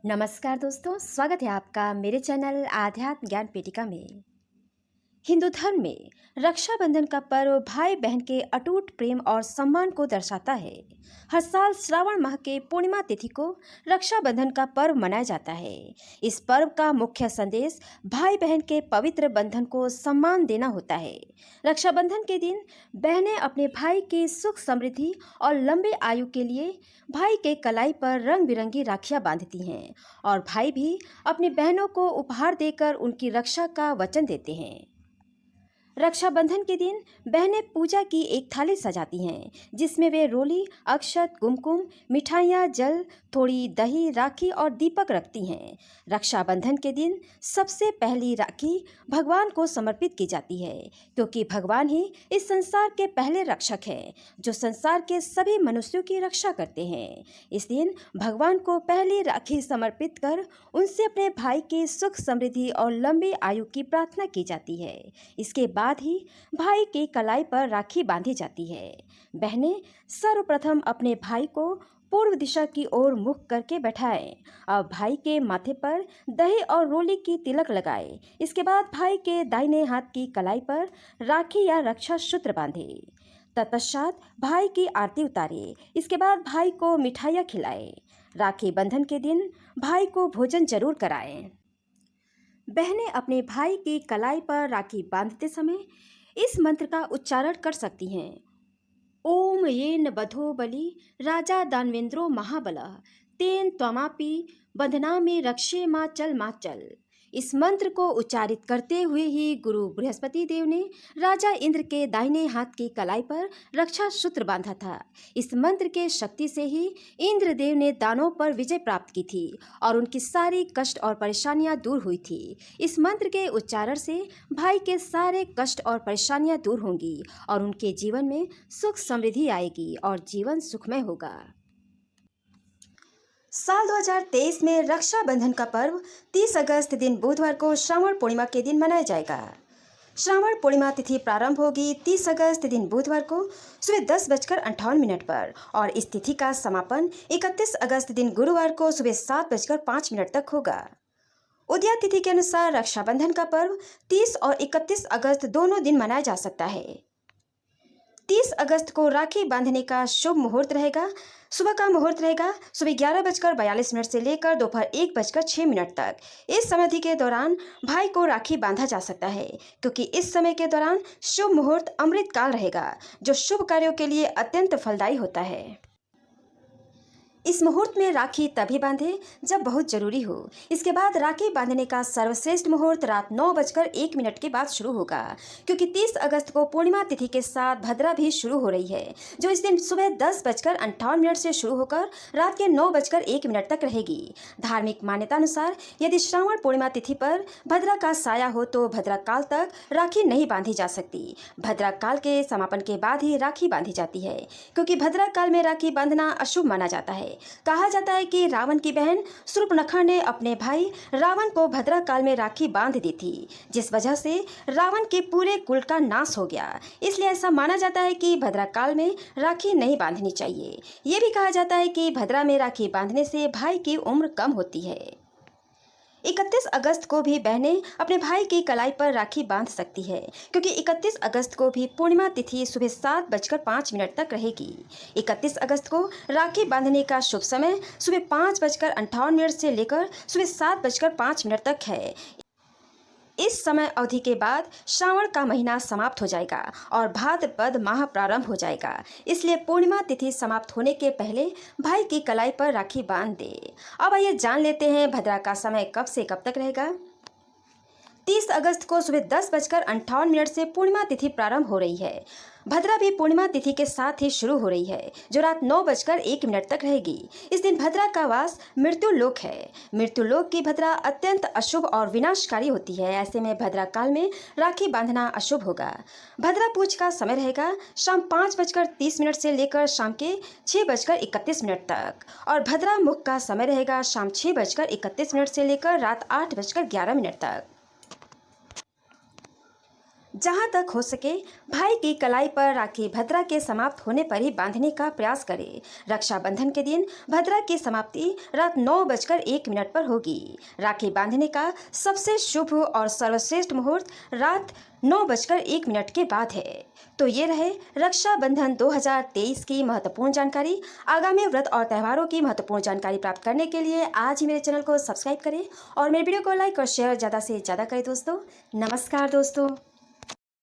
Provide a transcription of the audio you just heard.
नमस्कार दोस्तों, स्वागत है आपका मेरे चैनल आध्यात्म ज्ञान पेटिका में। हिंदू धर्म में रक्षाबंधन का पर्व भाई बहन के अटूट प्रेम और सम्मान को दर्शाता है। हर साल श्रावण माह के पूर्णिमा तिथि को रक्षाबंधन का पर्व मनाया जाता है। इस पर्व का मुख्य संदेश भाई बहन के पवित्र बंधन को सम्मान देना होता है। रक्षाबंधन के दिन बहनें अपने भाई की सुख समृद्धि और लंबे आयु के लिए भाई के कलाई पर रंग बिरंगी राखियां बांधती हैं और भाई भी अपनी बहनों को उपहार देकर उनकी रक्षा का वचन देते हैं। रक्षाबंधन के दिन बहनें पूजा की एक थाली सजाती हैं जिसमें वे रोली, अक्षत, कुमकुम, मिठाइयाँ, जल, थोड़ी दही, राखी और दीपक रखती हैं। रक्षाबंधन के दिन सबसे पहली राखी भगवान को समर्पित की जाती है क्योंकि भगवान ही इस संसार के पहले रक्षक हैं जो संसार के सभी मनुष्यों की रक्षा करते हैं। इस दिन भगवान को पहली राखी समर्पित कर उनसे अपने भाई की सुख समृद्धि और लंबी आयु की प्रार्थना की जाती है। इसके बाद ही भाई की कलाई पर राखी बांधी जाती है। बहनें सर्वप्रथम अपने भाई को पूर्व दिशा की ओर मुख करके बैठाएं। अब भाई के माथे पर दही और रोली की तिलक लगाएं। इसके बाद भाई के दाहिने हाथ की कलाई पर राखी या रक्षा सूत्र बांधें। तत्पश्चात भाई की आरती उतारें। इसके बाद भाई को मिठाइयाँ खिलाएं। राखी बंधन के दिन भाई को भोजन जरूर कराएं। बहनें अपने भाई की कलाई पर राखी बांधते समय इस मंत्र का उच्चारण कर सकती हैं। ओम येन बधो बलि राजा दानवेंद्रो महाबलः तेन त्वमापि बंधनामि रक्षे माचल। इस मंत्र को उच्चारित करते हुए ही गुरु बृहस्पति देव ने राजा इंद्र के दाहिने हाथ की कलाई पर रक्षा सूत्र बांधा था। इस मंत्र के शक्ति से ही इंद्रदेव ने दानवों पर विजय प्राप्त की थी और उनकी सारी कष्ट और परेशानियां दूर हुई थी। इस मंत्र के उच्चारण से भाई के सारे कष्ट और परेशानियां दूर होंगी और उनके जीवन में सुख समृद्धि आएगी और जीवन सुखमय होगा। साल 2023 में रक्षाबंधन का पर्व 30 अगस्त दिन बुधवार को श्रावण पूर्णिमा के दिन मनाया जाएगा। श्रावण पूर्णिमा तिथि प्रारंभ होगी 30 अगस्त दिन बुधवार को सुबह 10:58 पर और इस तिथि का समापन 31 अगस्त दिन गुरुवार को सुबह 7:05 तक होगा। उदया तिथि के अनुसार रक्षाबंधन का पर्व 30 और 31 अगस्त दोनों दिन मनाया जा सकता है। 30 अगस्त को राखी बांधने का शुभ मुहूर्त रहेगा। सुबह का मुहूर्त रहेगा सुबह 11:42 से लेकर दोपहर 1:06 तक। इस समय के दौरान भाई को राखी बांधा जा सकता है क्योंकि इस समय के दौरान शुभ मुहूर्त अमृत काल रहेगा जो शुभ कार्यों के लिए अत्यंत फलदायी होता है। इस मुहूर्त में राखी तभी बांधे जब बहुत जरूरी हो। इसके बाद राखी बांधने का सर्वश्रेष्ठ मुहूर्त रात 9:01 के बाद शुरू होगा क्योंकि 30 अगस्त को पूर्णिमा तिथि के साथ भद्रा भी शुरू हो रही है जो इस दिन सुबह 10:58 से शुरू होकर रात के 9:01 तक रहेगी। धार्मिक मान्यता अनुसार यदि श्रावण पूर्णिमा तिथि पर भद्रा का साया हो तो भद्रा काल तक राखी नहीं बांधी जा सकती। भद्रा काल के समापन के बाद ही राखी बांधी जाती है क्योंकि भद्रा काल में राखी बांधना अशुभ माना जाता है। कहा जाता है कि रावण की बहन शूर्पणखा ने अपने भाई रावण को भद्रा काल में राखी बांध दी थी जिस वजह से रावण के पूरे कुल का नाश हो गया। इसलिए ऐसा माना जाता है कि भद्रा काल में राखी नहीं बांधनी चाहिए। ये भी कहा जाता है कि भद्रा में राखी बांधने से भाई की उम्र कम होती है। 31 अगस्त को भी बहनें अपने भाई की कलाई पर राखी बांध सकती है क्योंकि 31 अगस्त को भी पूर्णिमा तिथि सुबह 7:05 तक रहेगी। 31 अगस्त को राखी बांधने का शुभ समय सुबह 5:58 से लेकर सुबह 7:05 तक है। इस समय अवधि के बाद श्रावण का महीना समाप्त हो जाएगा और भाद्रपद माह प्रारंभ हो जाएगा। इसलिए पूर्णिमा तिथि समाप्त होने के पहले भाई की कलाई पर राखी बांध दे। अब आइए जान लेते हैं भद्रा का समय कब से कब तक रहेगा। 30 अगस्त को सुबह 10:58 से पूर्णिमा तिथि प्रारंभ हो रही है। भद्रा भी पूर्णिमा तिथि के साथ ही शुरू हो रही है जो रात 9:01 तक रहेगी। इस दिन भद्रा का वास मृत्यु लोक है। मृत्यु लोक की भद्रा अत्यंत अशुभ और विनाशकारी होती है। ऐसे में भद्रा काल में राखी बांधना अशुभ होगा। भद्रा पूज का समय रहेगा शाम 5:30 से लेकर शाम के 6:31 तक और भद्रा मुख का समय रहेगा शाम 6:31 से लेकर रात 8:11 तक। जहाँ तक हो सके भाई की कलाई पर राखी भद्रा के समाप्त होने पर ही बांधने का प्रयास करें। रक्षाबंधन के दिन भद्रा की समाप्ति रात 9:01 पर होगी। राखी बांधने का सबसे शुभ और सर्वश्रेष्ठ मुहूर्त रात 9:01 के बाद है। तो ये रहे रक्षाबंधन 2023 की महत्वपूर्ण जानकारी। आगामी व्रत और त्योहारों की महत्वपूर्ण जानकारी प्राप्त करने के लिए आज ही मेरे चैनल को सब्सक्राइब करें और मेरे वीडियो को लाइक और शेयर ज़्यादा से ज़्यादा करें दोस्तों। नमस्कार दोस्तों।